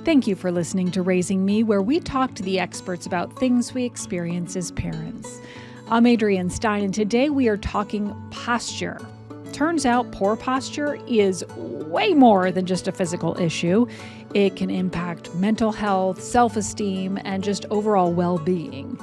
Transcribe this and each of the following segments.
Thank you for listening to Raising Me, where we talk to the experts about things we experience as parents. I'm Adrienne Stein, and today we are talking posture. Turns out poor posture is way more than just a physical issue. It can impact mental health, self-esteem, and just overall well-being.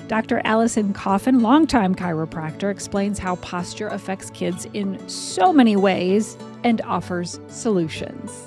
Dr. Allyson Coffin, longtime chiropractor, explains how posture affects kids in so many ways and offers solutions.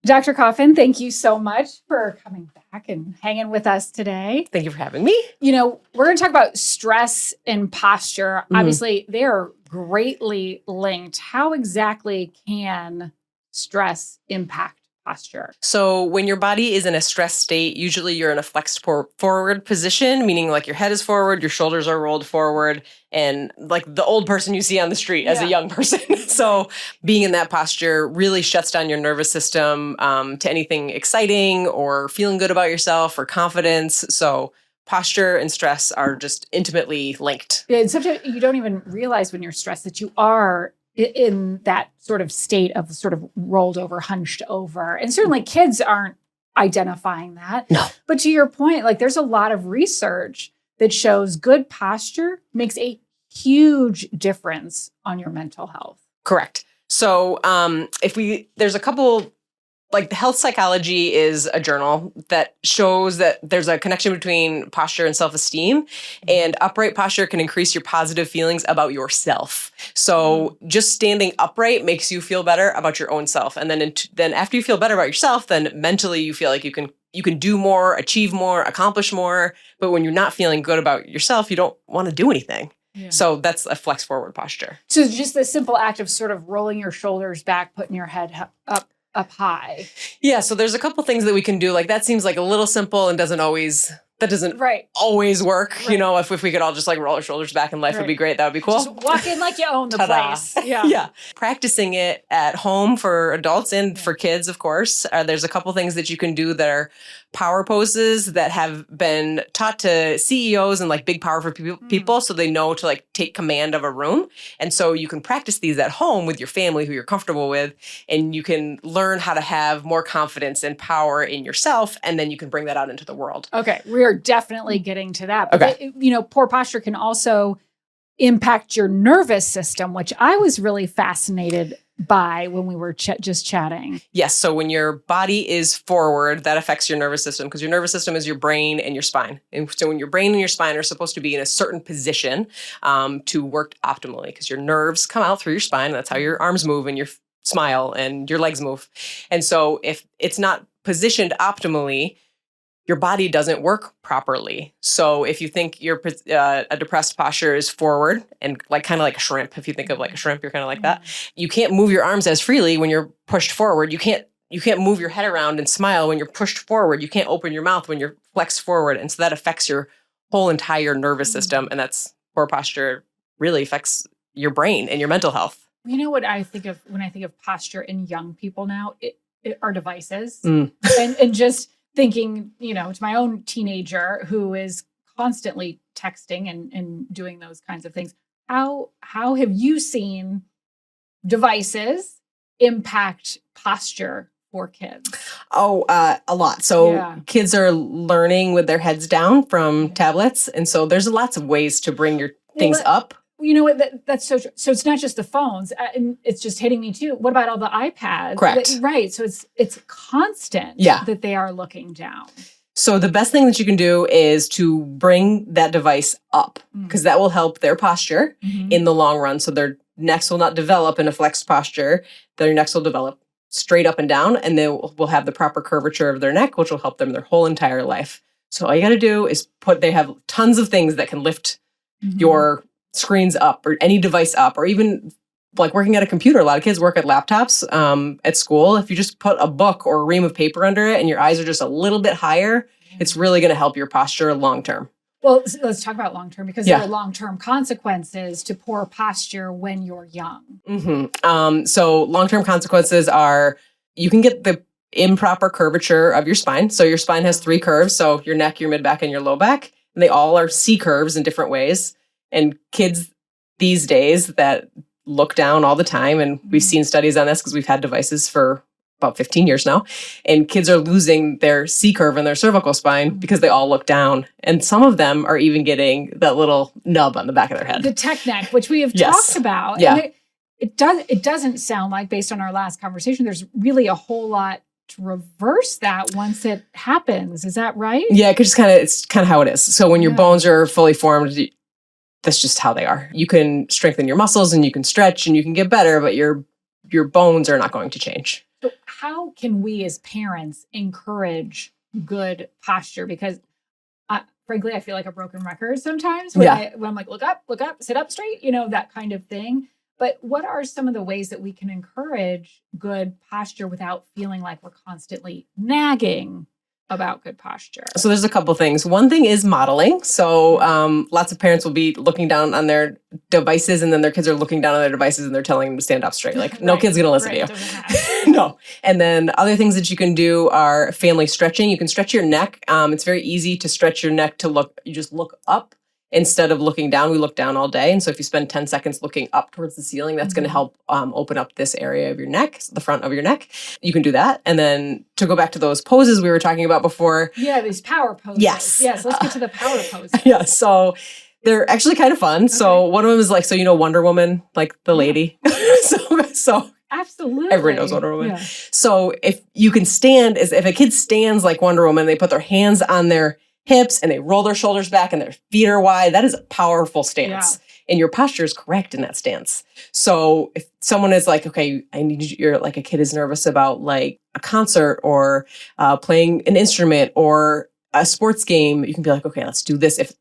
Dr. Coffin, thank you so much for coming back and hanging with us today. Thank you for having me. You know, we're going to talk about stress and posture. Obviously, they are greatly linked. How exactly can stress impact posture? So when your body is in a stress state, usually you're in a flexed forward position, meaning like your head is forward, your shoulders are rolled forward, and like the old person you see on the street as a young person. So being in that posture really shuts down your nervous system to anything exciting or feeling good about yourself or confidence. So posture and stress are just intimately linked. Yeah, and sometimes you don't even realize when you're stressed that you are in that sort of state of sort of rolled over, hunched over. And certainly kids aren't identifying that. No. But to your point, like there's a lot of research that shows good posture makes a huge difference on your mental health. Correct. So there's a couple, like the health psychology is a journal that shows that there's a connection between posture and self-esteem, and upright posture can increase your positive feelings about yourself. So just standing upright makes you feel better about your own self. And then after you feel better about yourself, then mentally you feel like you can do more, achieve more, accomplish more. But when you're not feeling good about yourself, you don't want to do anything. Yeah. So that's a flex forward posture. So just the simple act of sort of rolling your shoulders back, putting your head up high. Yeah. So there's a couple things that we can do. Like that seems like a little simple and doesn't always work. Right. You know, if we could all just like roll our shoulders back and life would be great. That would be cool. Just walk in like you own the place. Yeah. Practicing it at home for adults and for kids, of course. There's a couple things that you can do that are power poses that have been taught to CEOs and like big powerful people so they know to like take command of a room. And so you can practice these at home with your family who you're comfortable with, and you can learn how to have more confidence and power in yourself, and then you can bring that out into the world. Okay, we're definitely getting to that. But poor posture can also impact your nervous system, which I was really fascinated by when we were just chatting. Yes. So when your body is forward, that affects your nervous system because your nervous system is your brain and your spine. And so when your brain and your spine are supposed to be in a certain position to work optimally, because your nerves come out through your spine. And that's how your arms move and your smile and your legs move. And so if it's not positioned optimally, your body doesn't work properly. So if you think a depressed posture is forward and like kind of like a shrimp, if you think of like a shrimp, you're kind of like that. You can't move your arms as freely when you're pushed forward. You can't move your head around and smile when you're pushed forward. You can't open your mouth when you're flexed forward. And so that affects your whole entire nervous system. And that's poor posture really affects your brain and your mental health. You know what I think of when I think of posture in young people now? It are devices. And just thinking, to my own teenager who is constantly texting and doing those kinds of things. How have you seen devices impact posture for kids? Oh, a lot. So kids are learning with their heads down from tablets. And so there's lots of ways to bring your things up. You know what? That's so true. So it's not just the phones, and it's just hitting me too. What about all the iPads? Correct. Right. So it's constant that they are looking down. So the best thing that you can do is to bring that device up because that will help their posture in the long run. So their necks will not develop in a flexed posture. Their necks will develop straight up and down, and they will have the proper curvature of their neck, which will help them their whole entire life. So all you got to do is they have tons of things that can lift your screens up or any device up, or even like working at a computer. A lot of kids work at laptops at school. If you just put a book or a ream of paper under it and your eyes are just a little bit higher, it's really going to help your posture long term. Well, let's talk about long term because there are long-term consequences to poor posture when you're young. So long-term consequences are you can get the improper curvature of your spine. So your spine has 3 curves. So your neck, your mid-back, and your low back. And they all are C curves in different ways. And kids these days that look down all the time, and we've seen studies on this because we've had devices for about 15 years now, and kids are losing their C curve in their cervical spine because they all look down. And some of them are even getting that little nub on the back of their head. The tech neck, which we have Yes. talked about. Yeah. And it doesn't sound like, based on our last conversation, there's really a whole lot to reverse that once it happens. Is that right? Yeah, it's kind of how it is. So when your bones are fully formed, that's just how they are. You can strengthen your muscles and you can stretch and you can get better, but your bones are not going to change. So how can we as parents encourage good posture? Because frankly, I feel like a broken record sometimes when I'm like, look up, sit up straight, that kind of thing. But what are some of the ways that we can encourage good posture without feeling like we're constantly nagging about good posture? So there's a couple things. One thing is modeling. So lots of parents will be looking down on their devices, and then their kids are looking down on their devices and they're telling them to stand up straight. Like, no kid's going to listen to you. No. And then other things that you can do are family stretching. You can stretch your neck. It's very easy to stretch your neck you just look up instead of looking down. We look down all day. And so if you spend 10 seconds looking up towards the ceiling, that's going to help open up this area of your neck, the front of your neck. You can do that. And then to go back to those poses we were talking about before. Yeah, these power poses. Yes, let's get to the power poses. Yeah, so they're actually kind of fun. Okay. So one of them is like, Wonder Woman, like the lady. so absolutely. Everyone knows Wonder Woman. Yeah. So if you can stand, if a kid stands like Wonder Woman, they put their hands on their hips and they roll their shoulders back and their feet are wide. That is a powerful stance. Yeah. And your posture is correct in that stance. So if someone is like, okay, you're like a kid is nervous about like a concert or playing an instrument or a sports game, you can be like, okay, let's do this. If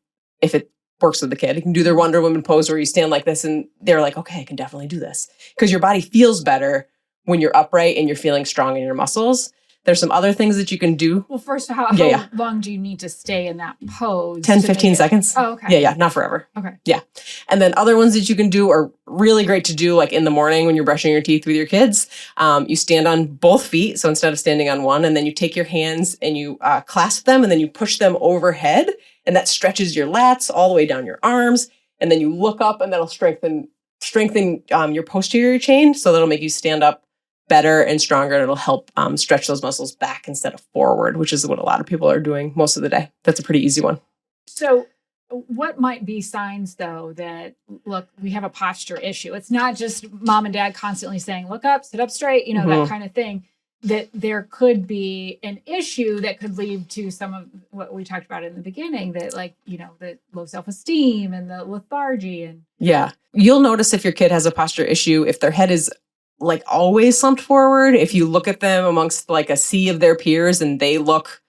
it works with the kid, you can do their Wonder Woman pose where you stand like this and they're like, okay, I can definitely do this. Because your body feels better when you're upright and you're feeling strong in your muscles. There's some other things that you can do. Well, first, how long do you need to stay in that pose? 10, 15 seconds. Oh, okay. Yeah, not forever. Okay. Yeah. And then other ones that you can do are really great to do like in the morning when you're brushing your teeth with your kids. You stand on both feet. So instead of standing on one, and then you take your hands and you clasp them and then you push them overhead. And that stretches your lats all the way down your arms. And then you look up and that'll strengthen your posterior chain. So that'll make you stand up better and stronger, and it'll help stretch those muscles back instead of forward, which is what a lot of people are doing most of the day. That's a pretty easy one. So what might be signs, though, that, look, we have a posture issue? It's not just mom and dad constantly saying, look up, sit up straight, that kind of thing, that there could be an issue that could lead to some of what we talked about in the beginning, that the low self-esteem and the lethargy. And yeah, you'll notice if your kid has a posture issue, if their head is like always slumped forward, if you look at them amongst like a sea of their peers and they look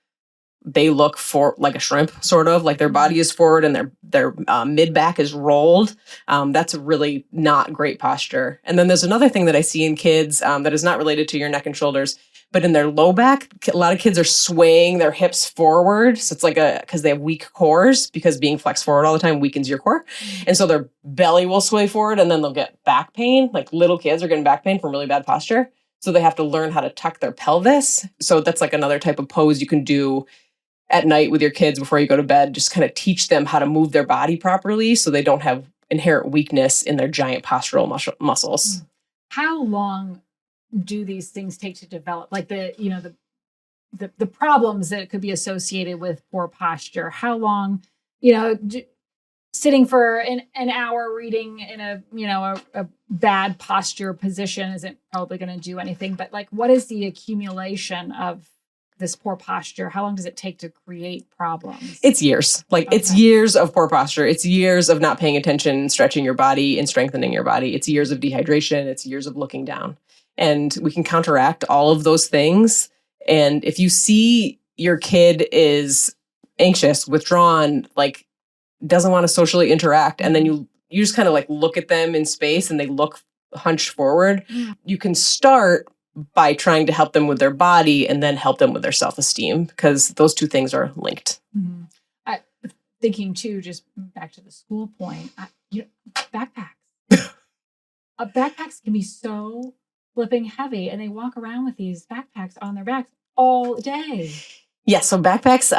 for like a shrimp, sort of like their body is forward and their mid back is rolled. That's really not great posture. And then there's another thing that I see in kids that is not related to your neck and shoulders, but in their low back, a lot of kids are swaying their hips forward. So it's like because they have weak cores, because being flexed forward all the time weakens your core. And so their belly will sway forward and then they'll get back pain. Like little kids are getting back pain from really bad posture. So they have to learn how to tuck their pelvis. So that's like another type of pose you can do at night with your kids before you go to bed. Just kind of teach them how to move their body properly so they don't have inherent weakness in their giant postural muscles. How long do these things take to develop? Like the problems that could be associated with poor posture. How long, sitting for an hour reading in a bad posture position isn't probably going to do anything. But like, what is the accumulation of this poor posture? How long does it take to create problems? It's years. It's years of poor posture. It's years of not paying attention, stretching your body and strengthening your body. It's years of dehydration. It's years of looking down. And we can counteract all of those things. And if you see your kid is anxious, withdrawn, like doesn't want to socially interact, and then you just kind of like look at them in space and they look hunched forward, you can start by trying to help them with their body and then help them with their self-esteem, because those two things are linked. Mm-hmm. Thinking too, just back to the school point, backpacks. Backpacks can be so flipping heavy, and they walk around with these backpacks on their backs all day. Yeah, so backpacks,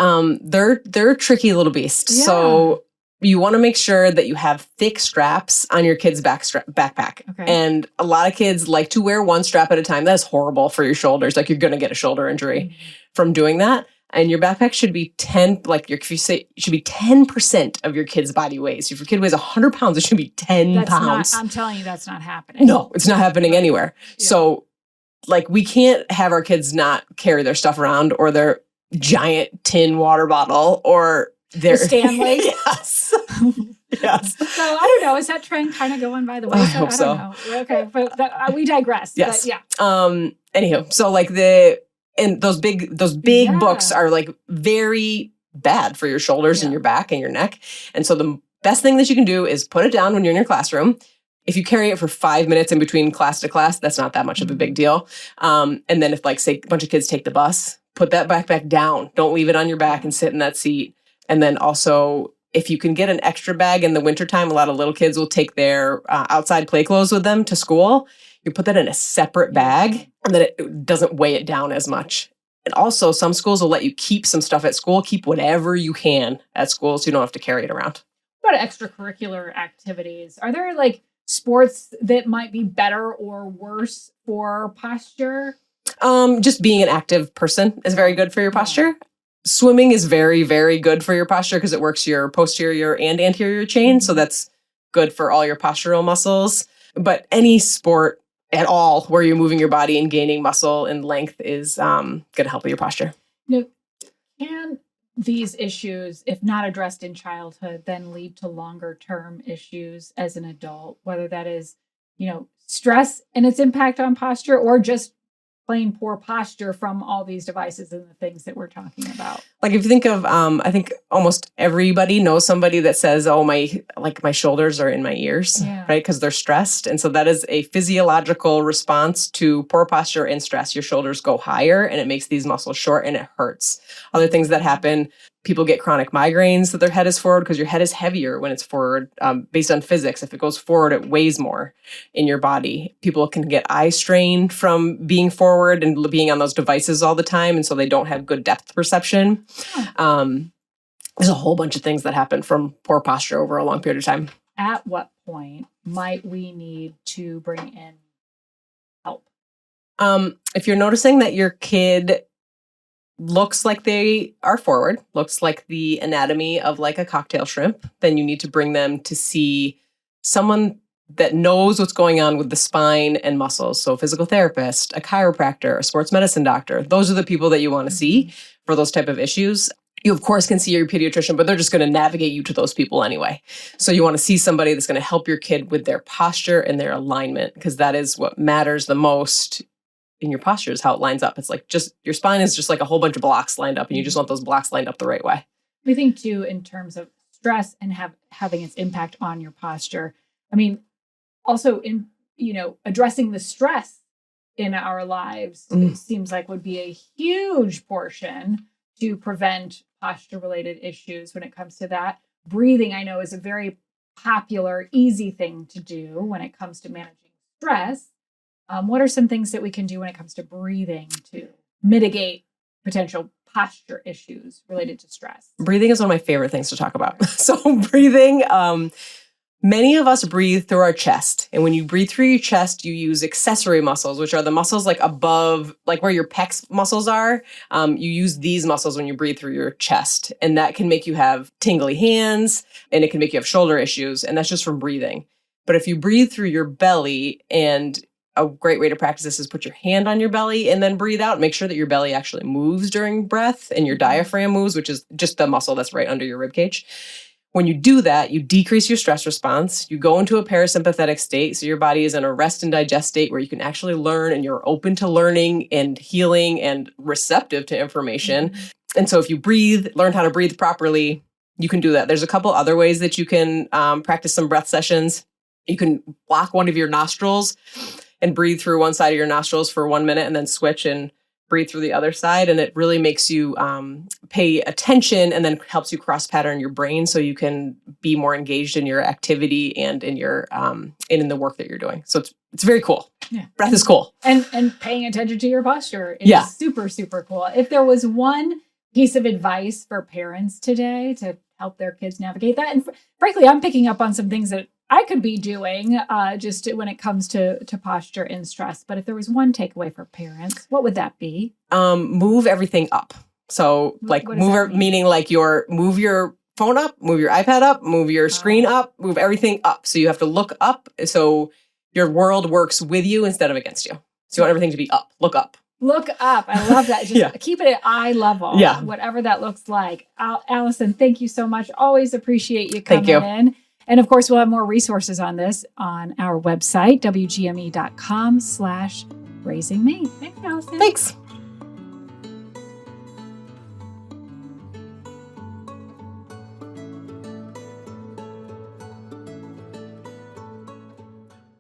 they're tricky little beasts. Yeah. So you want to make sure that you have thick straps on your kid's backpack. Okay. And a lot of kids like to wear one strap at a time. That's horrible for your shoulders. Like you're going to get a shoulder injury from doing that. And your backpack should be 10, like if you say it should be 10% of your kid's body weight. So if your kid weighs 100 pounds, it should be 10 pounds. I'm telling you, that's not happening. No, it's not happening anywhere. Yeah. So like we can't have our kids not carry their stuff around or their giant tin water bottle or their Stanley. Yes. Yes. So I don't know. Is that trend kind of going by the way? I hope so. I don't know. Okay, but we digress. Yes. But yeah. Anywho, so like those big books are like very bad for your shoulders and your back and your neck. And so the best thing that you can do is put it down when you're in your classroom. If you carry it for 5 minutes in between class to class, that's not that much of a big deal. And then if like say a bunch of kids take the bus, put that backpack down. Don't leave it on your back and sit in that seat. And then also, if you can get an extra bag in the wintertime, a lot of little kids will take their outside play clothes with them to school. You put that in a separate bag and then it doesn't weigh it down as much. And also, some schools will let you keep some stuff at school. Keep whatever you can at school so you don't have to carry it around. What about extracurricular activities? Are there like sports that might be better or worse for posture? Just being an active person is very good for your posture. Swimming is very, very good for your posture because it works your posterior and anterior chain. So that's good for all your postural muscles. But any sport at all where you're moving your body and gaining muscle and length is going to help with your posture. Now, can these issues, if not addressed in childhood, then lead to longer term issues as an adult, whether that is, stress and its impact on posture or just plain poor posture from all these devices and the things that we're talking about? Like if you think of, I think almost everybody knows somebody that says, oh, my shoulders are in my ears, right? Because they're stressed. And so that is a physiological response to poor posture and stress. Your shoulders go higher and it makes these muscles short and it hurts. Other things that happen, people get chronic migraines that their head is forward because your head is heavier when it's forward. Based on physics, if it goes forward, it weighs more in your body. People can get eye strain from being forward and being on those devices all the time. And so they don't have good depth perception. There's a whole bunch of things that happen from poor posture over a long period of time. At what point might we need to bring in help? If you're noticing that your kid looks like they are forward, looks like the anatomy of like a cocktail shrimp, then you need to bring them to see someone that knows what's going on with the spine and muscles. So a physical therapist, a chiropractor, a sports medicine doctor. Those are the people that you want to see for those type of issues. You, of course, can see your pediatrician, but they're just going to navigate you to those people anyway. So you want to see somebody that's going to help your kid with their posture and their alignment, because that is what matters the most in your posture, is how it lines up. It's like just your spine is just like a whole bunch of blocks lined up, and you just want those blocks lined up the right way. We think too, in terms of stress and having its impact on your posture. I mean, also in, addressing the stress in our lives, it seems like would be a huge portion to prevent posture related issues when it comes to that. Breathing, I know, is a very popular, easy thing to do when it comes to managing stress. What are some things that we can do when it comes to breathing to mitigate potential posture issues related to stress? Breathing is one of my favorite things to talk about. So breathing, many of us breathe through our chest. And when you breathe through your chest, you use accessory muscles, which are the muscles like above, like where your pecs muscles are. You use these muscles when you breathe through your chest. And that can make you have tingly hands, and it can make you have shoulder issues. And that's just from breathing. But if you breathe through your belly, and a great way to practice this is put your hand on your belly and then breathe out. Make sure that your belly actually moves during breath and your diaphragm moves, which is just the muscle that's right under your rib cage. When you do that, you decrease your stress response. You go into a parasympathetic state. So your body is in a rest and digest state where you can actually learn, and you're open to learning and healing and receptive to information. And so if you breathe, learn how to breathe properly, you can do that. There's a couple other ways that you can practice some breath sessions. You can block one of your nostrils and breathe through one side of your nostrils for 1 minute and then switch and breathe through the other side. And it really makes you pay attention, and then helps you cross pattern your brain so you can be more engaged in your activity and in your in the work that you're doing. So it's very cool. Yeah. Breath is cool. And paying attention to your posture is super, super cool. If there was one piece of advice for parents today to help their kids navigate that. And frankly, I'm picking up on some things that I could be doing just when it comes to posture and stress. But if there was one takeaway for parents, what would that be? Move everything up. So like meaning like move your phone up, move your iPad up, move your screen up, move everything up. So you have to look up. So your world works with you instead of against you. So you want everything to be up, look up. Look up. I love that. Just keep it at eye level, whatever that looks like. Allyson, thank you so much. Always appreciate you coming in. And of course, we'll have more resources on this on our website, wgme.com/raisingme. Thanks, Allyson. Thanks.